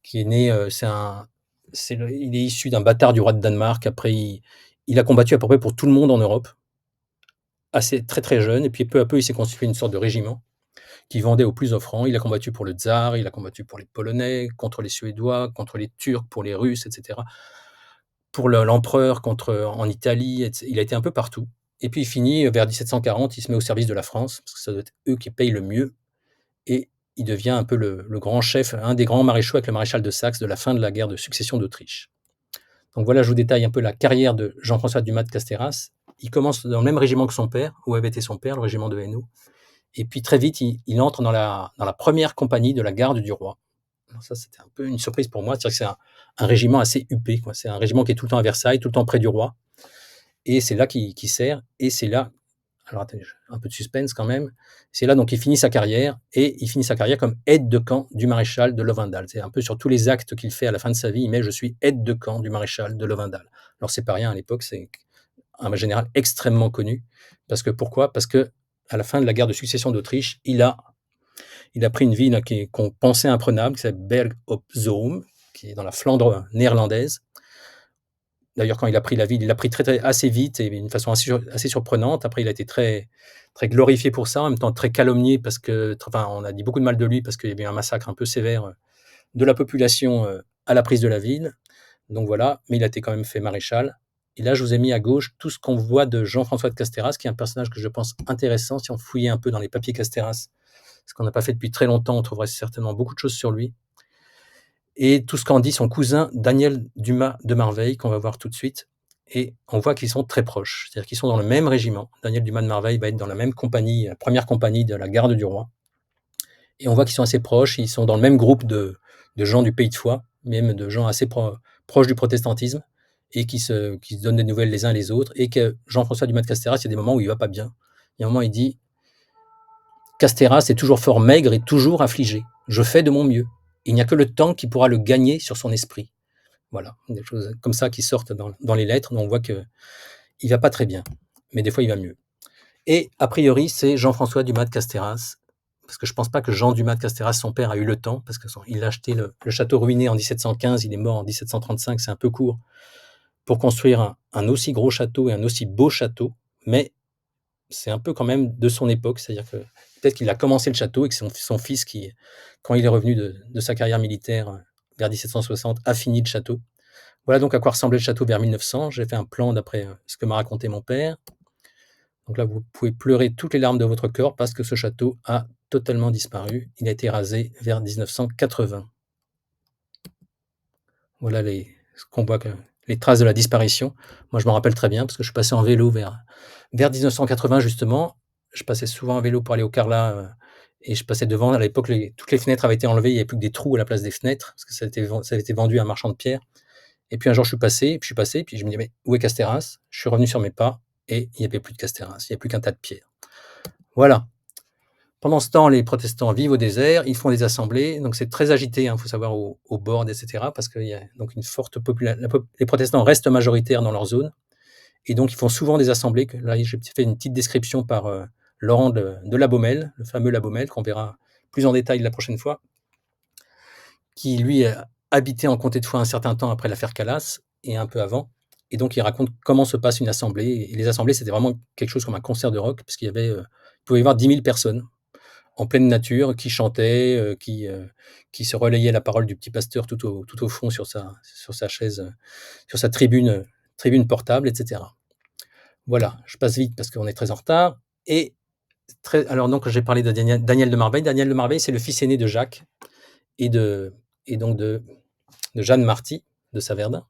qui est né, il est issu d'un bâtard du roi de Danemark. Après, il a combattu à peu près pour tout le monde en Europe, assez très très jeune, et puis peu à peu, il s'est constitué une sorte de régiment qui vendait aux plus offrants. Il a combattu pour le tsar, il a combattu pour les Polonais, contre les Suédois, contre les Turcs, pour les Russes, etc. Pour l'empereur, en Italie, il a été un peu partout. Et puis il finit vers 1740, il se met au service de la France, parce que ça doit être eux qui payent le mieux. Et il devient un peu le grand chef, un des grands maréchaux avec le maréchal de Saxe de la fin de la guerre de succession d'Autriche. Donc voilà, je vous détaille un peu la carrière de Jean-François Dumas de Casterras. Il commence dans le même régiment que son père, où avait été son père, le régiment de Hainaut. Et puis très vite, il entre dans la première compagnie de la garde du roi. Alors ça, c'était un peu une surprise pour moi. C'est-à-dire que c'est un régiment assez huppé, quoi. C'est un régiment qui est tout le temps à Versailles, tout le temps près du roi. Et c'est là qu'il sert. Et c'est là, alors attendez, un peu de suspense quand même. C'est là donc il finit sa carrière, et il finit sa carrière comme aide de camp du maréchal de Lovendal. C'est un peu sur tous les actes qu'il fait à la fin de sa vie, il met je suis aide de camp du maréchal de Lovendal. Alors c'est pas rien à l'époque, c'est un général extrêmement connu. Parce que pourquoi? Parce que à la fin de la guerre de succession d'Autriche, il a pris une ville qu'on pensait imprenable, qui s'appelle Berg op Zoom, qui est dans la Flandre néerlandaise. D'ailleurs, quand il a pris la ville, il l'a pris assez vite et d'une façon assez surprenante. Après, il a été très, très glorifié pour ça, en même temps très calomnié parce que, enfin, on a dit beaucoup de mal de lui parce qu'il y avait eu un massacre un peu sévère de la population à la prise de la ville. Donc voilà, mais il a été quand même fait maréchal. Et là, je vous ai mis à gauche tout ce qu'on voit de Jean-François de Casterras, qui est un personnage que je pense intéressant si on fouillait un peu dans les papiers Casterras ce qu'on n'a pas fait depuis très longtemps, on trouverait certainement beaucoup de choses sur lui et tout ce qu'en dit son cousin Daniel Dumas de Marveil, qu'on va voir tout de suite et on voit qu'ils sont très proches. C'est-à-dire qu'ils sont dans le même régiment. Daniel Dumas de Marveil va être dans la même compagnie, la 1re compagnie de la garde du roi et on voit qu'ils sont assez proches, ils sont dans le même groupe de gens du Pays de Foix, même de gens assez proches du protestantisme et qui se donnent des nouvelles les uns les autres et que Jean-François Dumas de Castéras, il y a des moments où il va pas bien. Il y a un moment, il dit: «Castéras est toujours fort maigre et toujours affligé. Je fais de mon mieux. Il n'y a que le temps qui pourra le gagner sur son esprit». Voilà, des choses comme ça qui sortent dans les lettres, donc on voit qu'il va pas très bien, mais des fois il va mieux. Et a priori, c'est Jean-François Dumas de Castéras, parce que je pense pas que Jean Dumas de Castéras, son père, a eu le temps, parce que il a acheté le château ruiné en 1715, il est mort en 1735, c'est un peu court pour construire un aussi gros château et un aussi beau château, mais c'est un peu quand même de son époque, c'est-à-dire que peut-être qu'il a commencé le château et que son fils qui, quand il est revenu de sa carrière militaire vers 1760, a fini le château. Voilà donc à quoi ressemblait le château vers 1900. J'ai fait un plan d'après ce que m'a raconté mon père. Donc là, vous pouvez pleurer toutes les larmes de votre corps parce que ce château a totalement disparu. Il a été rasé vers 1980. Voilà ce qu'on voit, les traces de la disparition. Moi, je m'en rappelle très bien parce que je suis passé en vélo vers 1980 justement. Je passais souvent en vélo pour aller au Carlat et je passais devant. À l'époque, toutes les fenêtres avaient été enlevées. Il n'y avait plus que des trous à la place des fenêtres parce que ça avait été vendu à un marchand de pierre. Et puis un jour, je suis passé, puis je me dis: «Mais où est Castéras?» Je suis revenu sur mes pas et il n'y avait plus de Castéras, il n'y a plus qu'un tas de pierres. Voilà. Pendant ce temps, les protestants vivent au désert, ils font des assemblées, donc c'est très agité, hein, faut savoir au bord et cetera, parce qu'il y a donc une forte les protestants restent majoritaires dans leur zone et donc ils font souvent des assemblées que là, j'ai fait une petite description par, Laurent de La Baumelle, le fameux La Baumelle qu'on verra plus en détail la prochaine fois, qui lui, habitait en comté de Foix un certain temps après l'affaire Calas et un peu avant et donc il raconte comment se passe une assemblée et les assemblées, c'était vraiment quelque chose comme un concert de rock parce qu'il y avait, il pouvait y avoir 10 000 personnes en pleine nature, qui chantait, qui se relayait la parole du petit pasteur tout au fond sur sa chaise, sur sa tribune portable et cetera. Voilà, je passe vite parce qu'on est très en retard et alors donc j'ai parlé de Daniel de Marveil. Daniel de Marveil, c'est le fils aîné de Jacques et donc de Jeanne Marty de Saverdun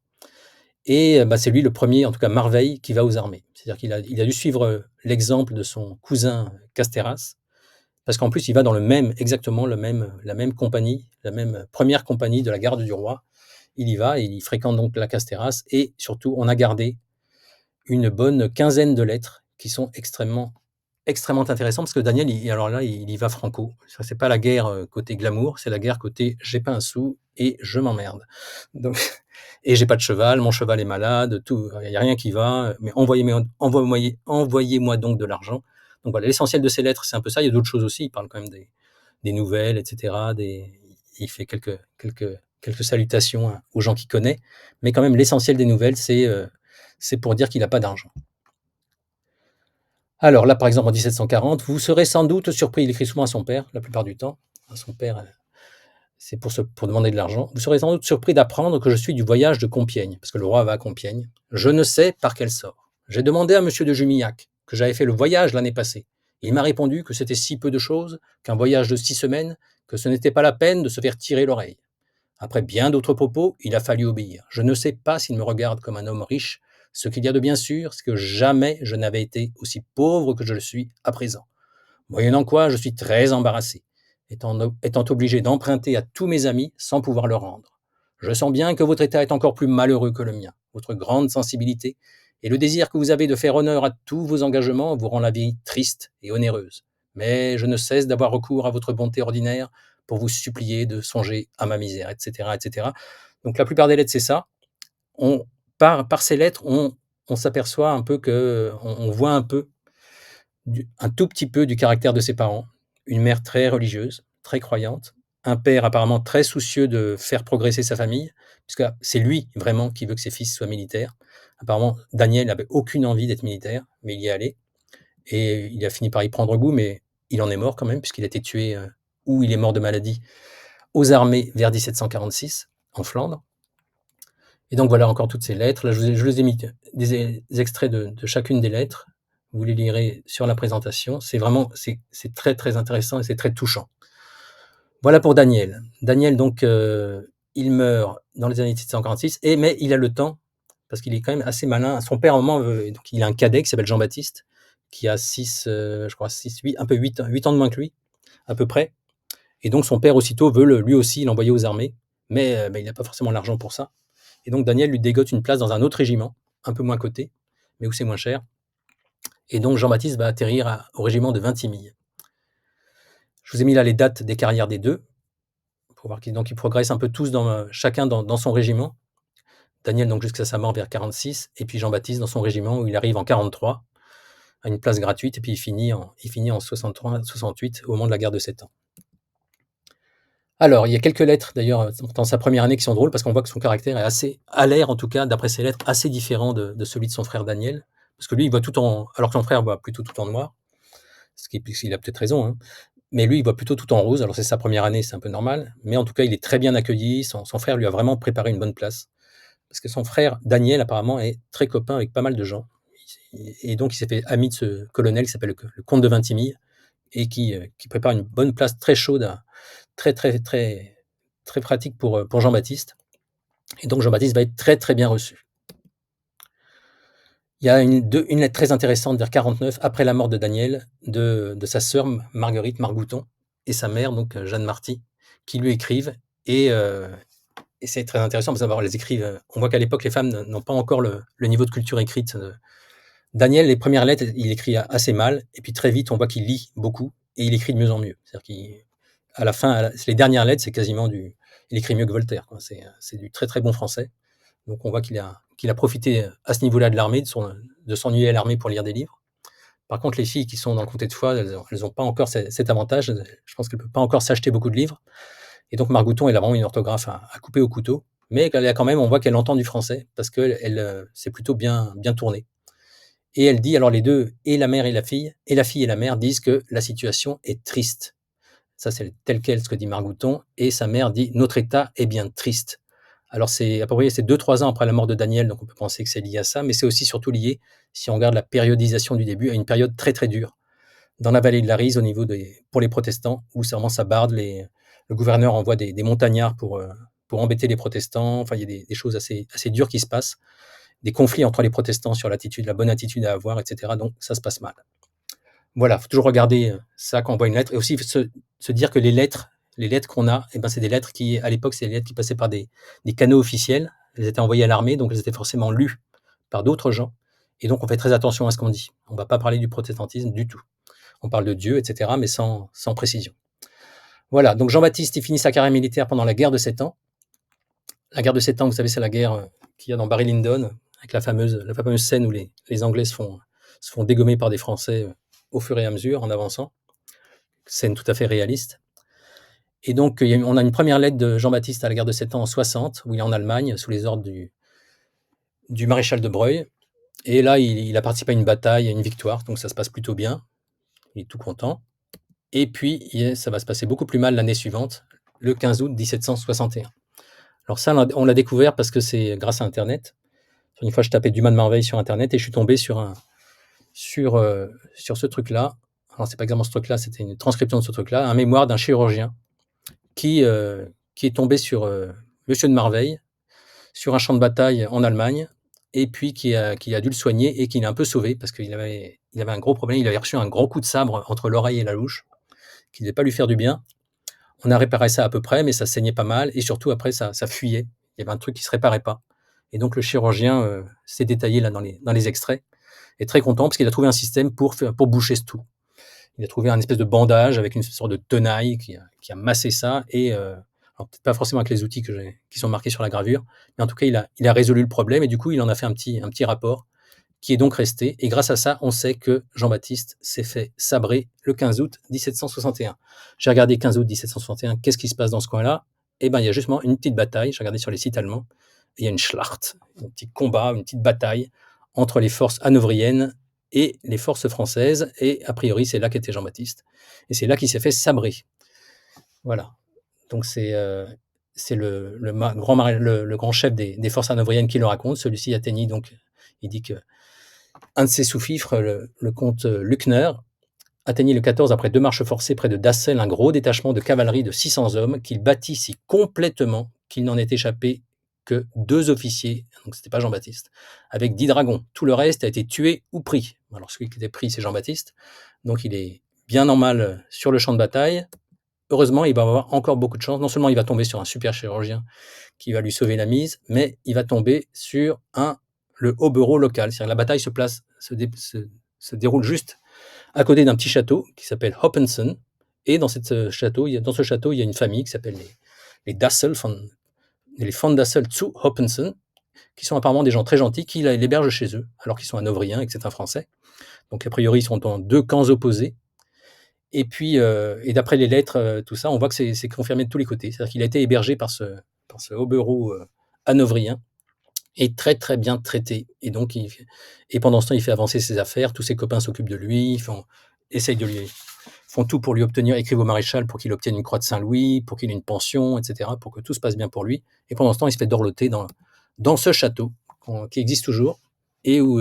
et bah, c'est lui le premier, en tout cas Marveil, qui va aux armées. C'est-à-dire qu'il a dû suivre, l'exemple de son cousin Castéras parce qu'en plus, il va dans exactement la même compagnie, la même première compagnie de la garde du roi. Il y va et il fréquente donc la Castéras et surtout, on a gardé une bonne quinzaine de lettres qui sont extrêmement intéressantes parce que Daniel, alors là, il y va franco. Ça, c'est pas la guerre côté glamour, c'est la guerre côté j'ai pas un sou et je m'emmerde. Donc, et j'ai pas de cheval, mon cheval est malade, tout, il n'y a rien qui va, mais envoyez-moi donc de l'argent. Donc voilà, l'essentiel de ces lettres, c'est un peu ça. Il y a d'autres choses aussi. Il parle quand même des nouvelles, etc. Il fait quelques salutations aux gens qu'il connaît, mais quand même, l'essentiel des nouvelles, c'est pour dire qu'il n'a pas d'argent. Alors là, par exemple, en 1740, vous serez sans doute surpris, il écrit souvent à son père, la plupart du temps. À son père, c'est pour demander de l'argent. Vous serez sans doute surpris d'apprendre que je suis du voyage de Compiègne, parce que le roi va à Compiègne. Je ne sais par quel sort. J'ai demandé à monsieur de Jumillac que j'avais fait le voyage l'année passée. Il m'a répondu que c'était si peu de choses, qu'un voyage de 6 semaines, que ce n'était pas la peine de se faire tirer l'oreille. Après bien d'autres propos, il a fallu obéir. Je ne sais pas s'il me regarde comme un homme riche. Ce qu'il y a de bien sûr, c'est que jamais je n'avais été aussi pauvre que je le suis à présent. Moyennant quoi, je suis très embarrassé, étant obligé d'emprunter à tous mes amis sans pouvoir le rendre. Je sens bien que votre état est encore plus malheureux que le mien. Votre grande sensibilité et le désir que vous avez de faire honneur à tous vos engagements vous rend la vie triste et onéreuse. Mais je ne cesse d'avoir recours à votre bonté ordinaire pour vous supplier de songer à ma misère, etc., etc. Donc la plupart des lettres, c'est ça. Par ces lettres, on s'aperçoit un peu on voit un peu un tout petit peu du caractère de ses parents. Une mère très religieuse, très croyante, un père apparemment très soucieux de faire progresser sa famille, puisque c'est lui vraiment qui veut que ses fils soient militaires. Apparemment, Daniel n'avait aucune envie d'être militaire, mais il y est allé et il a fini par y prendre goût, mais il en est mort quand même, puisqu'il a été tué ou il est mort de maladie aux armées vers 1746 en Flandre. Et donc voilà encore toutes ces lettres. Là, je vous ai mis des extraits de chacune des lettres. vous les lirez sur la présentation. C'est vraiment c'est très, très intéressant et c'est très touchant. Voilà pour Daniel. Daniel donc, il meurt dans les années 1746 mais il a le temps, parce qu'il est quand même assez malin. Son père, à un moment, donc il a un cadet qui s'appelle Jean-Baptiste, qui a 6, je crois 6, 8, un peu 8 ans de moins que lui, à peu près. Et donc son père aussitôt veut lui aussi l'envoyer aux armées, mais il n'a pas forcément l'argent pour ça. Et donc Daniel lui dégote une place dans un autre régiment, un peu moins coté, mais où c'est moins cher. Et donc Jean-Baptiste va atterrir au régiment de Vintimille. Je vous ai mis là les dates des carrières des deux, pour voir qu'ils progressent un peu tous chacun dans son régiment. Daniel donc jusqu'à sa mort vers 46, et puis Jean-Baptiste dans son régiment où il arrive en 43, à une place gratuite, et puis il finit en 63-68 au moment de la guerre de 7 ans. Alors, il y a quelques lettres d'ailleurs dans sa première année qui sont drôles, parce qu'on voit que son caractère est assez, a l'air en tout cas, d'après ses lettres, assez différent de celui de son frère Daniel, parce que lui, il voit tout alors que son frère voit plutôt tout en noir, il a peut-être raison, hein, mais lui, il voit plutôt tout en rose. Alors c'est sa première année, c'est un peu normal, mais en tout cas, il est très bien accueilli. Son frère lui a vraiment préparé une bonne place, parce que son frère Daniel, apparemment, est très copain avec pas mal de gens, et donc il s'est fait ami de ce colonel qui s'appelle le comte de Vintimille, et qui prépare une bonne place très chaude, très, très, très, très pratique pour Jean-Baptiste. Et donc Jean-Baptiste va être très, très bien reçu. Il y a une lettre très intéressante vers 49, après la mort de Daniel, de sa sœur Marguerite Margouton et sa mère, donc Jeanne Marty, qui lui écrivent. Et c'est très intéressant parce qu'elles écrivent. On voit qu'à l'époque, les femmes n'ont pas encore le niveau de culture écrite. Daniel, les premières lettres, il écrit assez mal, et puis très vite, on voit qu'il lit beaucoup et il écrit de mieux en mieux. C'est-à-dire qu'à la fin, les dernières lettres, c'est quasiment il écrit mieux que Voltaire, quoi. C'est du très, très bon français. Donc on voit qu'il a profité à ce niveau-là de l'armée, de s'ennuyer à l'armée pour lire des livres. Par contre, les filles qui sont dans le comté de Foix, elles n'ont pas encore cet avantage. Je pense qu'elles ne peuvent pas encore s'acheter beaucoup de livres. Et donc Margouton, elle a vraiment une orthographe à couper au couteau. Mais quand même, on voit qu'elle entend du français, parce que c'est plutôt bien, bien tourné. Et elle dit, alors les deux, et la mère et la fille et la mère disent que la situation est triste. Ça, c'est tel quel ce que dit Margouton. Et sa mère dit, notre état est bien triste. Alors, c'est à peu près 2-3 ans après la mort de Daniel, donc on peut penser que c'est lié à ça, mais c'est aussi surtout lié, si on regarde la périodisation du début, à une période très très dure dans la vallée de la Rise pour les protestants, où c'est vraiment ça barde. Le gouverneur envoie des montagnards pour embêter les protestants. Enfin, il y a des choses assez, assez dures qui se passent, des conflits entre les protestants sur la bonne attitude à avoir, etc. Donc ça se passe mal. Voilà, il faut toujours regarder ça quand on voit une lettre, et aussi se dire que les lettres qu'on a, c'est des lettres qui, à l'époque, c'est des lettres qui passaient par des canaux officiels. Elles étaient envoyées à l'armée, donc elles étaient forcément lues par d'autres gens. Et donc, on fait très attention à ce qu'on dit. On ne va pas parler du protestantisme du tout. On parle de Dieu, etc., mais sans précision. Voilà, donc Jean-Baptiste, il finit sa carrière militaire pendant la guerre de 7 ans. La guerre de 7 ans, vous savez, c'est la guerre qu'il y a dans Barry Lyndon, avec la fameuse scène où les Anglais se font dégommer par des Français au fur et à mesure, en avançant. Scène tout à fait réaliste. Et donc, on a une première lettre de Jean-Baptiste à la guerre de 7 ans en 60, où il est en Allemagne, sous les ordres du maréchal de Broglie. Et là, il a participé à une bataille, à une victoire, donc ça se passe plutôt bien. Il est tout content. Et puis, ça va se passer beaucoup plus mal l'année suivante, le 15 août 1761. Alors ça, on l'a découvert parce que c'est grâce à Internet. Une fois, je tapais Dumas de Merveille sur Internet et je suis tombé sur ce truc-là. Alors, c'est pas exactement ce truc-là, c'était une transcription de ce truc-là, un mémoire d'un chirurgien qui est tombé sur Monsieur de Marveille, sur un champ de bataille en Allemagne, et puis qui a dû le soigner et qui l'a un peu sauvé parce qu'il avait un gros problème. Il avait reçu un gros coup de sabre entre l'oreille et la louche, qui ne devait pas lui faire du bien. On a réparé ça à peu près, mais ça saignait pas mal, et surtout après, ça fuyait. Il y avait un truc qui ne se réparait pas. Et donc le chirurgien, s'est détaillé là dans les extraits, est très content parce qu'il a trouvé un système pour boucher ce trou. Il a trouvé un espèce de bandage avec une sorte de tenaille qui a massé ça, et alors peut-être pas forcément avec les outils qui sont marqués sur la gravure, mais en tout cas, il a résolu le problème, et du coup, il en a fait un petit rapport qui est donc resté, et grâce à ça, on sait que Jean-Baptiste s'est fait sabrer le 15 août 1761. J'ai regardé 15 août 1761, qu'est-ce qui se passe dans ce coin-là? Il y a justement une petite bataille, j'ai regardé sur les sites allemands, et il y a une Schlacht, un petit combat, une petite bataille entre les forces hanovriennes et les forces françaises, et a priori, c'est là qu'était Jean-Baptiste, et c'est là qu'il s'est fait sabrer. Voilà. Donc c'est le grand chef des forces hanovriennes qui le raconte. Celui-ci atteignit, donc il dit que un de ses sous-fifres, le comte Luckner, atteignit le 14 après 2 marches forcées près de Dassel un gros détachement de cavalerie de 600 hommes qu'il battit si complètement qu'il n'en est échappé que 2 officiers, donc c'était pas Jean-Baptiste, avec 10 dragons. Tout le reste a été tué ou pris. Alors celui qui était pris, c'est Jean-Baptiste, donc il est bien en mal sur le champ de bataille. Heureusement, il va avoir encore beaucoup de chance. Non seulement il va tomber sur un super chirurgien qui va lui sauver la mise, mais il va tomber sur le hobereau local. C'est-à-dire que la bataille se déroule juste à côté d'un petit château qui s'appelle Hoppensen. Et dans ce château, il y a une famille qui s'appelle les Dassel, les von Dassel zu Hoppensen, qui sont apparemment des gens très gentils, qui l'hébergent chez eux, alors qu'ils sont hanovriens et que c'est un Français. Donc a priori, ils sont dans 2 camps opposés. Et puis, et d'après les lettres, tout ça, on voit que c'est confirmé de tous les côtés. C'est-à-dire qu'il a été hébergé par ce hobereau hanovrien et très, très bien traité. Et donc, et pendant ce temps, il fait avancer ses affaires, tous ses copains s'occupent de lui, font tout pour lui obtenir, écrivent au maréchal pour qu'il obtienne une croix de Saint-Louis, pour qu'il ait une pension, etc., pour que tout se passe bien pour lui. Et pendant ce temps, il se fait dorloter dans ce château qui existe toujours et où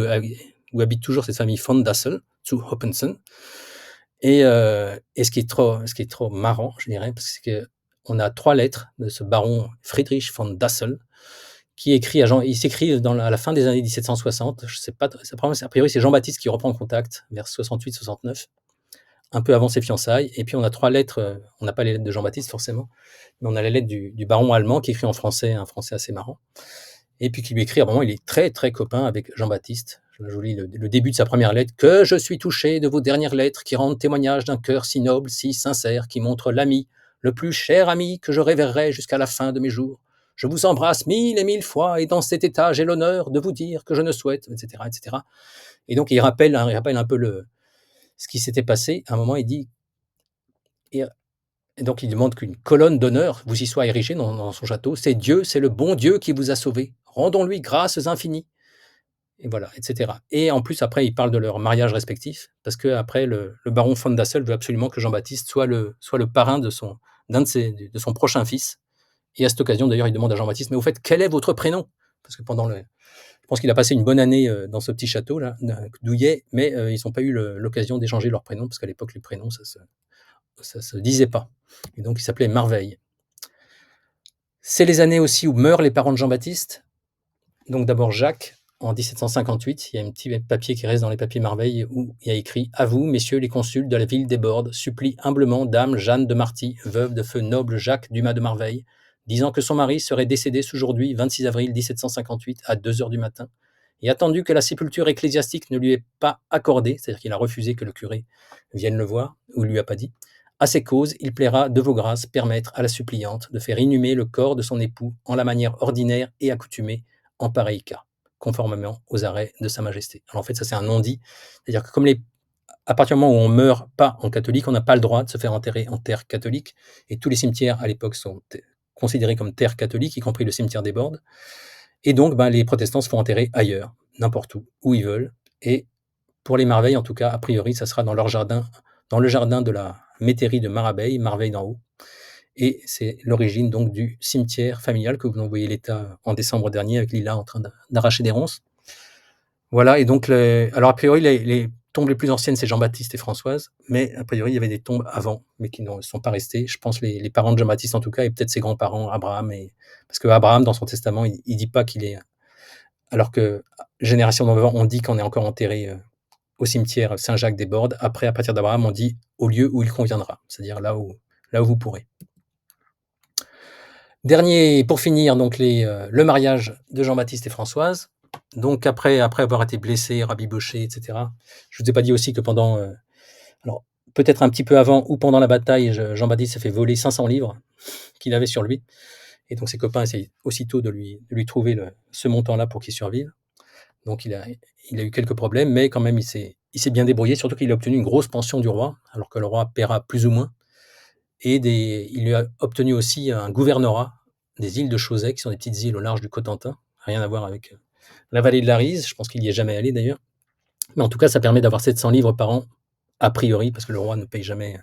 habite toujours cette famille von Dassel, zu Hoppensen. Et ce qui est trop marrant, je dirais, parce qu'on a 3 lettres de ce baron Friedrich von Dassel qui écrit il s'écrit à la fin des années 1760. Je sais pas, a priori, c'est Jean-Baptiste qui reprend contact vers 68-69, un peu avant ses fiançailles. Et puis on a 3 lettres, on n'a pas les lettres de Jean-Baptiste forcément, mais on a la lettre du baron allemand qui écrit en français, un français assez marrant. Et puis qui lui écrit à un moment, il est très très copain avec Jean-Baptiste. Je lis le début de sa première lettre. Que je suis touché de vos dernières lettres qui rendent témoignage d'un cœur si noble, si sincère, qui montre l'ami, le plus cher ami que je révérerai jusqu'à la fin de mes jours. Je vous embrasse 1000 et 1000 fois, et dans cet état, j'ai l'honneur de vous dire que je ne souhaite, etc., etc. Et donc, il rappelle un peu ce qui s'était passé. À un moment, il dit, et donc il demande qu'une colonne d'honneur vous y soit érigée dans son château. C'est Dieu, c'est le bon Dieu qui vous a sauvé. Rendons-lui grâces infinies. Et voilà, etc. Et en plus, après, ils parlent de leur mariage respectif, parce que après, le baron von Dassel veut absolument que Jean-Baptiste soit le parrain de son prochain fils. Et à cette occasion, d'ailleurs, il demande à Jean-Baptiste, mais au fait, quel est votre prénom? Parce que je pense qu'il a passé une bonne année dans ce petit château là, Douillet, mais ils n'ont pas eu l'occasion d'échanger leurs prénoms, parce qu'à l'époque, les prénoms, ça se disait pas. Et donc, il s'appelait Marveille. C'est les années aussi où meurent les parents de Jean-Baptiste. Donc d'abord Jacques, en 1758, il y a un petit papier qui reste dans les papiers Marveille où il y a écrit « À vous, messieurs les consuls de la ville des Bordes, supplie humblement dame Jeanne de Marty, veuve de feu noble Jacques Dumas de Marveille, disant que son mari serait décédé ce aujourd'hui, 26 avril 1758, à 2 heures du matin, et attendu que la sépulture ecclésiastique ne lui est pas accordée, c'est-à-dire qu'il a refusé que le curé vienne le voir, ou lui a pas dit, à ces causes, il plaira de vos grâces permettre à la suppliante de faire inhumer le corps de son époux en la manière ordinaire et accoutumée en pareil cas, conformément aux arrêts de Sa Majesté. Alors en fait, ça c'est un non-dit, c'est-à-dire que à partir du moment où on meurt pas en catholique, on n'a pas le droit de se faire enterrer en terre catholique, et tous les cimetières à l'époque sont considérés comme terre catholique, y compris le cimetière des Bordes, et donc les protestants se font enterrer ailleurs, n'importe où ils veulent, et pour les Marveilles en tout cas, a priori, ça sera dans leur jardin, dans le jardin de la métairie de Marabeille, Marveille d'en haut, et c'est l'origine donc du cimetière familial que vous envoyez l'État en décembre dernier avec Lila en train d'arracher des ronces. Voilà, et donc alors a priori les tombes les plus anciennes c'est Jean-Baptiste et Françoise, mais a priori il y avait des tombes avant, mais qui ne sont pas restées. Je pense les parents de Jean-Baptiste en tout cas, et peut-être ses grands-parents, Abraham, parce que Abraham dans son testament il dit pas qu'il est, alors que génération d'avant on dit qu'on est encore enterré au cimetière Saint-Jacques-des-Bordes. Après, à partir d'Abraham, on dit au lieu où il conviendra, c'est-à-dire là où vous pourrez. Dernier, pour finir, donc le mariage de Jean-Baptiste et Françoise. Donc après avoir été blessé, rabiboché, etc. Je vous ai pas dit aussi que pendant, alors peut-être un petit peu avant ou pendant la bataille, Jean-Baptiste s'est fait voler 500 livres qu'il avait sur lui. Et donc ses copains essayent aussitôt de lui trouver ce montant-là pour qu'il survive. Donc il a eu quelques problèmes, mais quand même il s'est bien débrouillé, surtout qu'il a obtenu une grosse pension du roi, alors que le roi paiera plus ou moins. Et il lui a obtenu aussi un gouvernorat des îles de Chausey, qui sont des petites îles au large du Cotentin, rien à voir avec la vallée de la Rise, je pense qu'il n'y est jamais allé d'ailleurs. Mais en tout cas, ça permet d'avoir 700 livres par an, a priori, parce que le roi ne paye jamais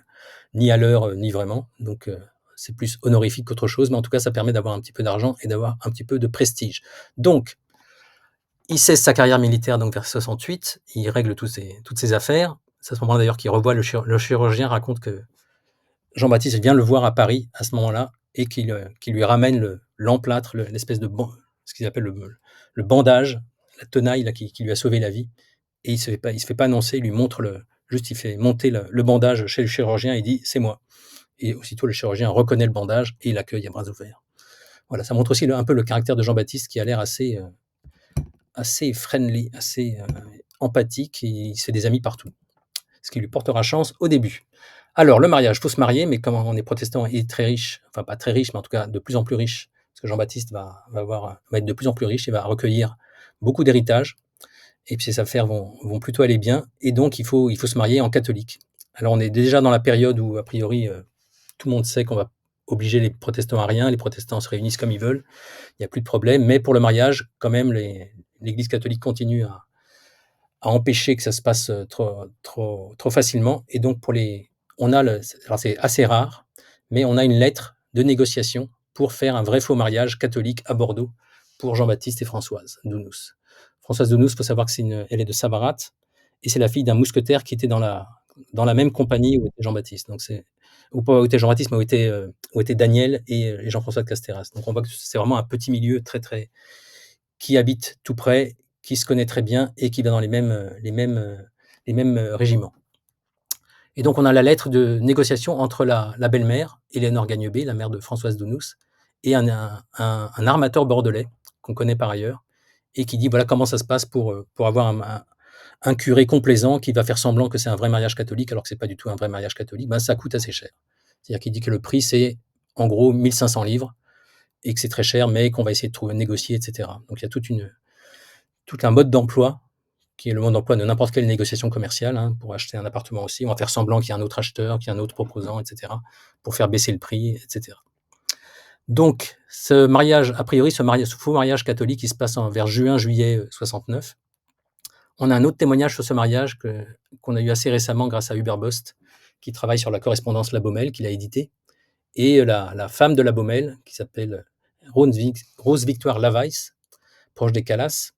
ni à l'heure, ni vraiment. Donc c'est plus honorifique qu'autre chose, mais en tout cas, ça permet d'avoir un petit peu d'argent et d'avoir un petit peu de prestige. Donc, Il cesse sa carrière militaire donc vers 68, il règle toutes ses affaires. C'est à ce moment-là d'ailleurs qu'il revoit le chirurgien raconte que Jean-Baptiste vient le voir à Paris à ce moment-là et qu'il lui ramène l'emplâtre, l'espèce de ce qu'ils appellent le bandage, la tenaille là, qui lui a sauvé la vie. Et il se fait pas annoncer, il lui montre juste il fait monter le bandage chez le chirurgien et il dit c'est moi. Et aussitôt le chirurgien reconnaît le bandage et il l'accueille à bras ouverts. Voilà, ça montre aussi un peu le caractère de Jean-Baptiste qui a l'air assez friendly, assez empathique et il se fait des amis partout. Ce qui lui portera chance au début. Alors, le mariage, il faut se marier, mais comme on est protestant et très riche, enfin pas très riche, mais en tout cas de plus en plus riche, parce que Jean-Baptiste va être de plus en plus riche et va recueillir beaucoup d'héritage, et puis ses affaires vont plutôt aller bien, et donc il faut se marier en catholique. Alors on est déjà dans la période où, a priori, tout le monde sait qu'on va obliger les protestants à rien, les protestants se réunissent comme ils veulent, il n'y a plus de problème, mais pour le mariage, quand même, l'Église catholique continue à empêcher que ça se passe trop facilement. Et donc, alors c'est assez rare, mais on a une lettre de négociation pour faire un vrai faux mariage catholique à Bordeaux pour Jean-Baptiste et Françoise Dounous. Françoise Dounous, il faut savoir que elle est de Savarat et c'est la fille d'un mousquetaire qui était dans la même compagnie où était Jean-Baptiste. Donc ou pas où était Jean-Baptiste, mais où était Daniel et Jean-François de Castéras. Donc on voit que c'est vraiment un petit milieu qui habite tout près, qui se connaît très bien et qui va dans les mêmes régiments. Et donc, on a la lettre de négociation entre la belle-mère, Éléonore Gagnebé, la mère de Françoise Dounous, et un armateur bordelais, qu'on connaît par ailleurs, et qui dit voilà comment ça se passe pour avoir un curé complaisant qui va faire semblant que c'est un vrai mariage catholique, alors que c'est pas du tout un vrai mariage catholique, ben, ça coûte assez cher. C'est-à-dire qu'il dit que le prix, c'est en gros 1500 livres, et que c'est très cher, mais qu'on va essayer de trouver, négocier, etc. Donc il y a tout un mode d'emploi qui est le mode d'emploi de n'importe quelle négociation commerciale. Hein, pour acheter un appartement aussi, on va faire semblant qu'il y a un autre acheteur, qu'il y a un autre proposant, etc. pour faire baisser le prix, etc. Donc, ce mariage, a priori, ce faux mariage catholique, il se passe vers juin-juillet 69. On a un autre témoignage sur ce mariage qu'on a eu assez récemment grâce à Hubert Bost, qui travaille sur la correspondance La Baumelle, qu'il a édité. Et la femme de La Baumelle, qui s'appelle Rose Victoire Laveiss, proche des Calas,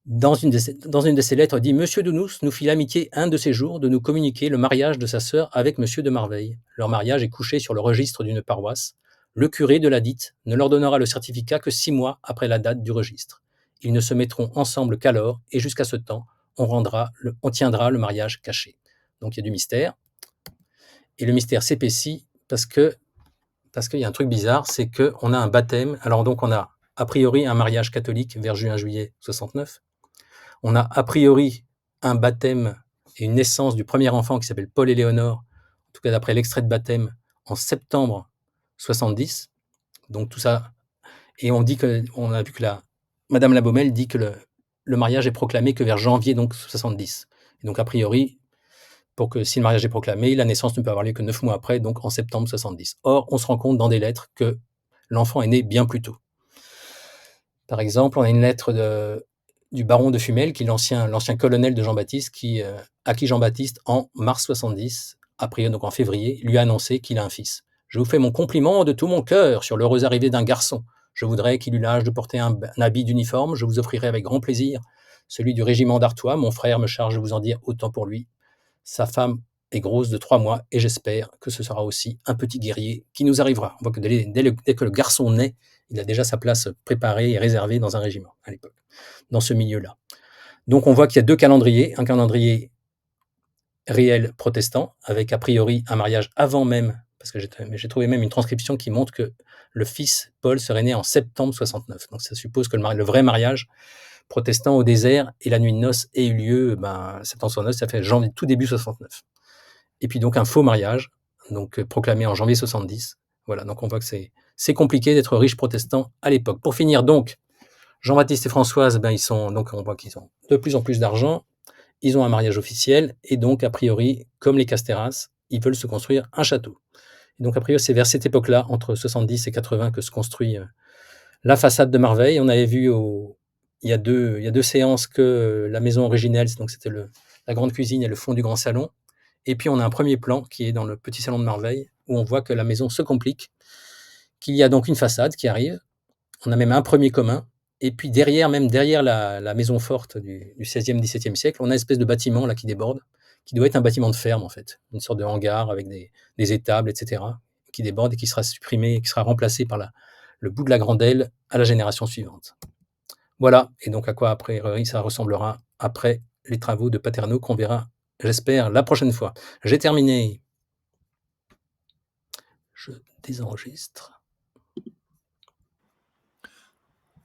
dans une de ses lettres, dit Monsieur Dounous nous fit l'amitié un de ces jours de nous communiquer le mariage de sa sœur avec Monsieur de Marveil. Leur mariage est couché sur le registre d'une paroisse. Le curé de la dite ne leur donnera le certificat que 6 mois après la date du registre. Ils ne se mettront ensemble qu'alors, et jusqu'à ce temps, on tiendra le mariage caché. Donc il y a du mystère. Et le mystère s'épaissit parce qu'il y a un truc bizarre, c'est qu'on a un baptême. Alors donc on a a priori un mariage catholique vers juin-juillet 69. On a a priori un baptême et une naissance du premier enfant qui s'appelle Paul Éléonore, en tout cas d'après l'extrait de baptême, en septembre 70. Donc tout ça, et on a vu que Madame la Baumelle dit que le mariage est proclamé que vers janvier donc 70. Et donc a priori, pour que si le mariage est proclamé, la naissance ne peut avoir lieu que 9 mois après, donc en septembre 70. Or, on se rend compte dans des lettres que l'enfant est né bien plus tôt. Par exemple, on a une lettre du baron de Fumel, qui est l'ancien colonel de Jean-Baptiste, à qui Jean-Baptiste, en mars 70, a priori donc en février, lui a annoncé qu'il a un fils. Je vous fais mon compliment de tout mon cœur sur l'heureuse arrivée d'un garçon. Je voudrais qu'il eût l'âge de porter un habit d'uniforme. Je vous offrirai avec grand plaisir celui du régiment d'Artois. Mon frère me charge de vous en dire autant pour lui. Sa femme est grosse de 3 mois et j'espère que ce sera aussi un petit guerrier qui nous arrivera. On voit que dès que le garçon naît, il a déjà sa place préparée et réservée dans un régiment à l'époque, dans ce milieu-là. Donc on voit qu'il y a 2 calendriers, un calendrier réel protestant, avec a priori un mariage avant même, parce que j'ai trouvé même une transcription qui montre que le fils Paul serait né en septembre 69. Donc ça suppose que le vrai mariage protestant au désert et la nuit de noces ait eu lieu, septembre 69, ça fait janvier, tout début 69. Et puis donc un faux mariage, donc proclamé en janvier 70. Voilà, donc on voit que c'est compliqué d'être riche protestant à l'époque. Pour finir donc, Jean-Baptiste et Françoise, on voit qu'ils ont de plus en plus d'argent, ils ont un mariage officiel, et donc a priori, comme les Castéras, ils veulent se construire un château. Et donc a priori, c'est vers cette époque-là, entre 70 et 80, que se construit la façade de Marveil. On avait vu il y a deux séances que la maison originelle, donc c'était la grande cuisine et le fond du grand salon. Et puis on a un premier plan qui est dans le petit salon de Marveil, où on voit que la maison se complique, qu'il y a donc une façade qui arrive. On a même un premier commun, et puis derrière, même derrière la maison forte du XVIe, XVIIe siècle, on a une espèce de bâtiment là qui déborde, qui doit être un bâtiment de ferme en fait, une sorte de hangar avec des étables, et cetera, qui déborde et qui sera supprimé, qui sera remplacé par le bout de la grande aile à la génération suivante. Voilà, et donc à quoi a priori ça ressemblera après les travaux de Paterno qu'on verra, j'espère, la prochaine fois. J'ai terminé. Je désenregistre.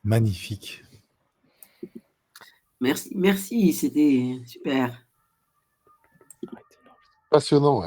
Magnifique. Merci, c'était super. Passionnant, ouais.